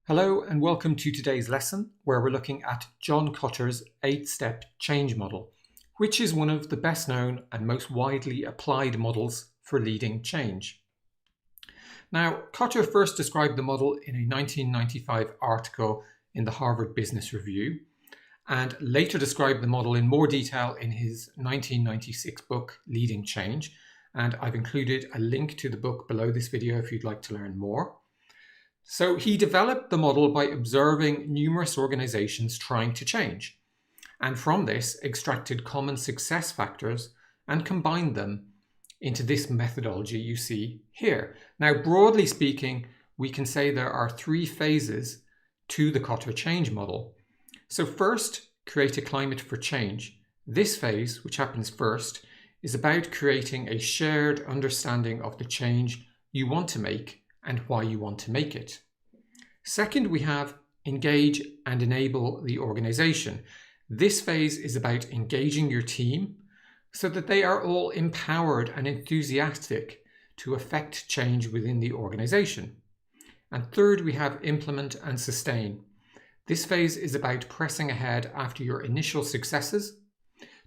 Hello and welcome to today's lesson where we're looking at John Kotter's 8-step change model, which is one of the best known and most widely applied models for leading change. Now, Kotter first described the model in a 1995 article in the Harvard Business Review and later described the model in more detail in his 1996 book, Leading Change, and I've included a link to the book below this video if you'd like to learn more. So he developed the model by observing numerous organizations trying to change, and from this extracted common success factors and combined them into this methodology you see here. Now, broadly speaking, we can say there are 3 phases to the Kotter change model. So first, create a climate for change. This phase, which happens first, is about creating a shared understanding of the change you want to make and why you want to make it. Second, we have engage and enable the organization. This phase is about engaging your team so that they are all empowered and enthusiastic to affect change within the organization. And third, we have implement and sustain. This phase is about pressing ahead after your initial successes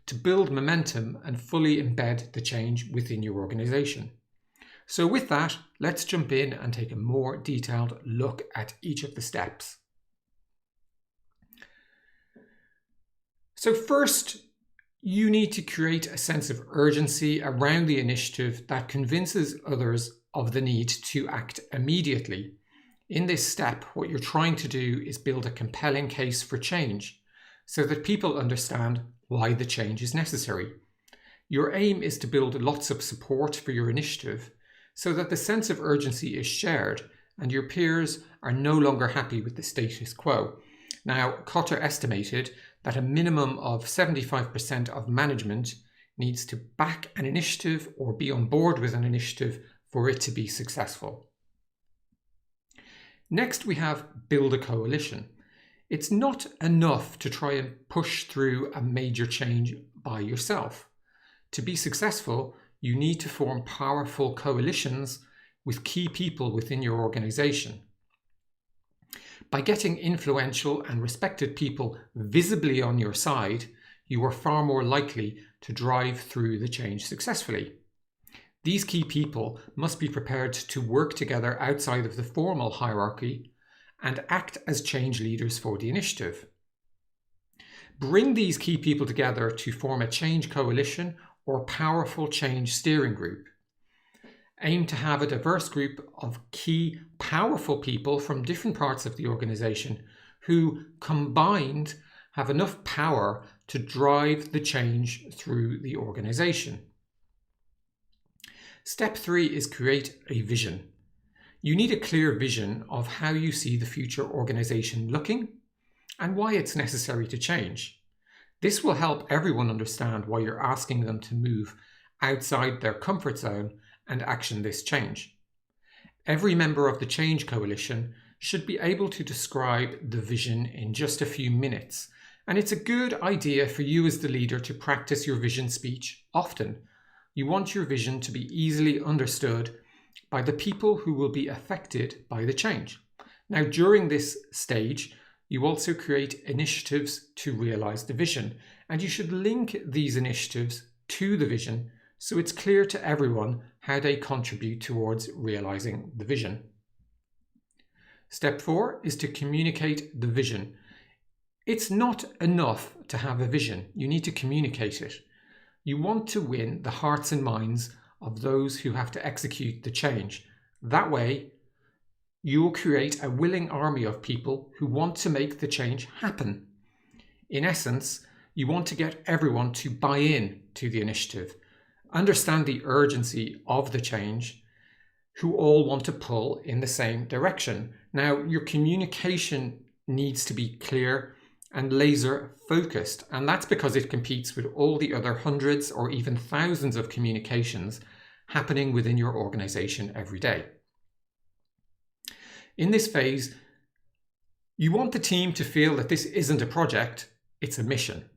to build momentum and fully embed the change within your organization. So with that, let's jump in and take a more detailed look at each of the steps. So first, you need to create a sense of urgency around the initiative that convinces others of the need to act immediately. In this step, what you're trying to do is build a compelling case for change so that people understand why the change is necessary. Your aim is to build lots of support for your initiative so that the sense of urgency is shared and your peers are no longer happy with the status quo. Now, Kotter estimated that a minimum of 75% of management needs to back an initiative or be on board with an initiative for it to be successful. Next, we have build a coalition. It's not enough to try and push through a major change by yourself. To be successful, you need to form powerful coalitions with key people within your organization. By getting influential and respected people visibly on your side, you are far more likely to drive through the change successfully. These key people must be prepared to work together outside of the formal hierarchy and act as change leaders for the initiative. Bring these key people together to form a change coalition or powerful change steering group. Aim to have a diverse group of key, powerful people from different parts of the organization who combined have enough power to drive the change through the organization. Step 3 is create a vision. You need a clear vision of how you see the future organization looking and why it's necessary to change. This will help everyone understand why you're asking them to move outside their comfort zone and action this change. Every member of the Change Coalition should be able to describe the vision in just a few minutes, and it's a good idea for you as the leader to practice your vision speech often. You want your vision to be easily understood by the people who will be affected by the change. Now, during this stage, you also create initiatives to realize the vision, and you should link these initiatives to the vision so it's clear to everyone how they contribute towards realizing the vision. Step 4 is to communicate the vision. It's not enough to have a vision, you need to communicate it. You want to win the hearts and minds of those who have to execute the change. That way, you will create a willing army of people who want to make the change happen. In essence, you want to get everyone to buy in to the initiative, understand the urgency of the change, who all want to pull in the same direction. Now, your communication needs to be clear and laser focused, and that's because it competes with all the other hundreds or even thousands of communications happening within your organization every day. In this phase, you want the team to feel that this isn't a project, it's a mission.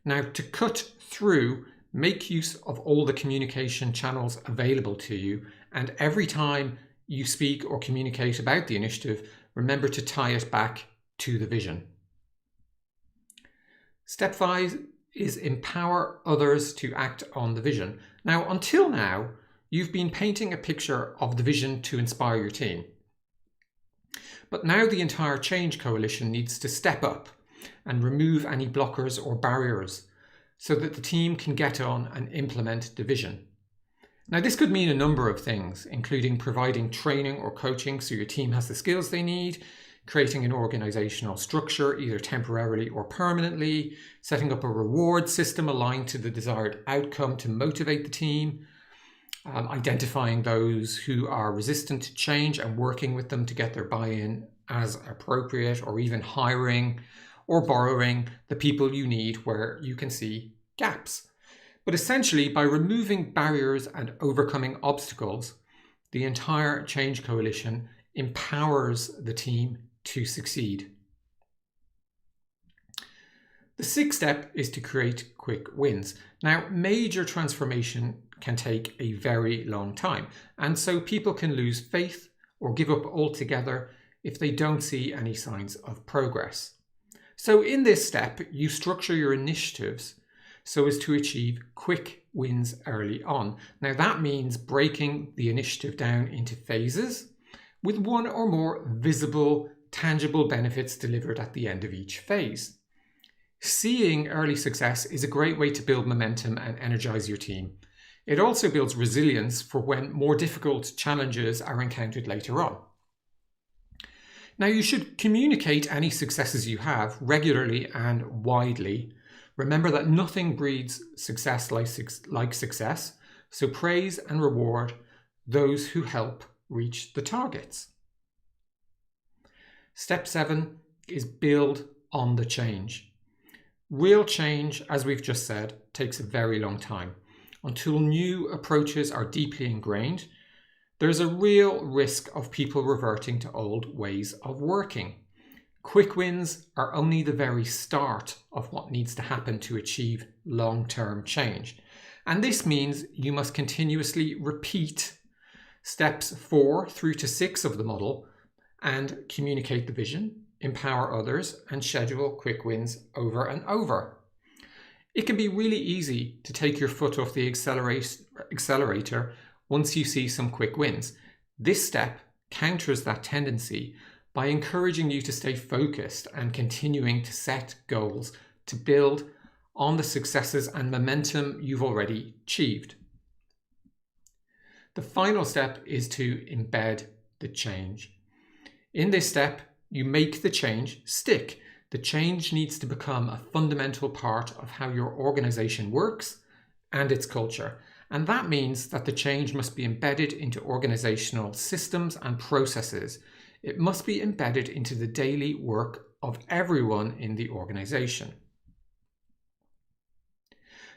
Now, to cut through, make use of all the communication channels available to you, and every time you speak or communicate about the initiative, remember to tie it back to the vision. Step 5 is empower others to act on the vision. Now, until now, you've been painting a picture of the vision to inspire your team. But now the entire Change Coalition needs to step up and remove any blockers or barriers so that the team can get on and implement the vision. Now, this could mean a number of things, including providing training or coaching so your team has the skills they need, creating an organizational structure, either temporarily or permanently, setting up a reward system aligned to the desired outcome to motivate the team, identifying those who are resistant to change and working with them to get their buy-in as appropriate, or even hiring or borrowing the people you need where you can see gaps. But essentially, by removing barriers and overcoming obstacles, the entire Change Coalition empowers the team to succeed. The 6th step is to create quick wins. Now, major transformation can take a very long time, and so people can lose faith or give up altogether if they don't see any signs of progress. So in this step, you structure your initiatives so as to achieve quick wins early on. Now, that means breaking the initiative down into phases with one or more visible, tangible benefits delivered at the end of each phase. Seeing early success is a great way to build momentum and energize your team. It also builds resilience for when more difficult challenges are encountered later on. Now, you should communicate any successes you have regularly and widely. Remember that nothing breeds success like success, so praise and reward those who help reach the targets. Step 7 is build on the change. Real change, as we've just said, takes a very long time. Until new approaches are deeply ingrained, there's a real risk of people reverting to old ways of working. Quick wins are only the very start of what needs to happen to achieve long-term change. And this means you must continuously repeat steps 4 through to 6 of the model and communicate the vision, empower others, and schedule quick wins over and over. It can be really easy to take your foot off the accelerator once you see some quick wins. This step counters that tendency by encouraging you to stay focused and continuing to set goals to build on the successes and momentum you've already achieved. The final step is to embed the change. In this step, you make the change stick. The change needs to become a fundamental part of how your organization works and its culture. And that means that the change must be embedded into organizational systems and processes. It must be embedded into the daily work of everyone in the organization.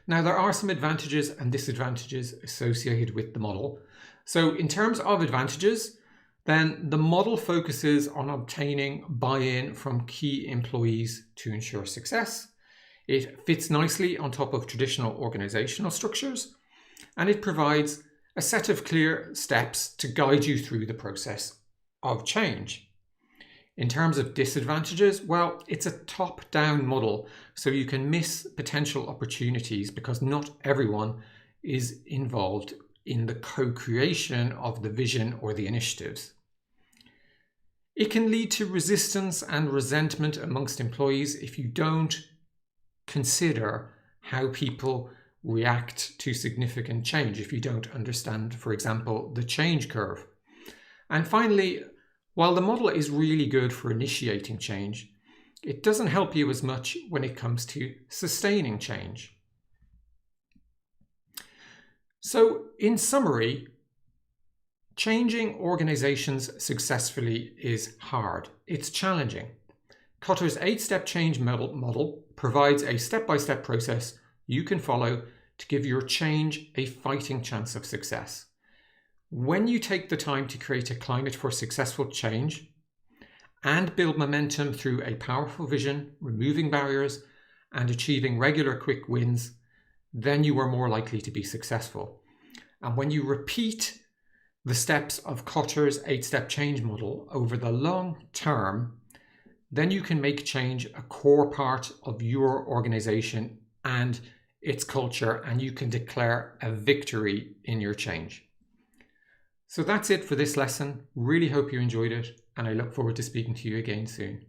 Now, there are some advantages and disadvantages associated with the model. So in terms of advantages, then the model focuses on obtaining buy-in from key employees to ensure success. It fits nicely on top of traditional organizational structures, and it provides a set of clear steps to guide you through the process of change. In terms of disadvantages, well, it's a top-down model, so you can miss potential opportunities because not everyone is involved in the co-creation of the vision or the initiatives. It can lead to resistance and resentment amongst employees if you don't consider how people react to significant change, if you don't understand, for example, the change curve. And finally, while the model is really good for initiating change, it doesn't help you as much when it comes to sustaining change. So, in summary, changing organizations successfully is hard. It's challenging. Kotter's 8-step change model provides a step-by-step process you can follow to give your change a fighting chance of success. When you take the time to create a climate for successful change and build momentum through a powerful vision, removing barriers, and achieving regular quick wins, then you are more likely to be successful. And when you repeat the steps of Kotter's 8-step change model over the long term, then you can make change a core part of your organization and its culture, and you can declare a victory in your change. So that's it for this lesson. Really hope you enjoyed it, and I look forward to speaking to you again soon.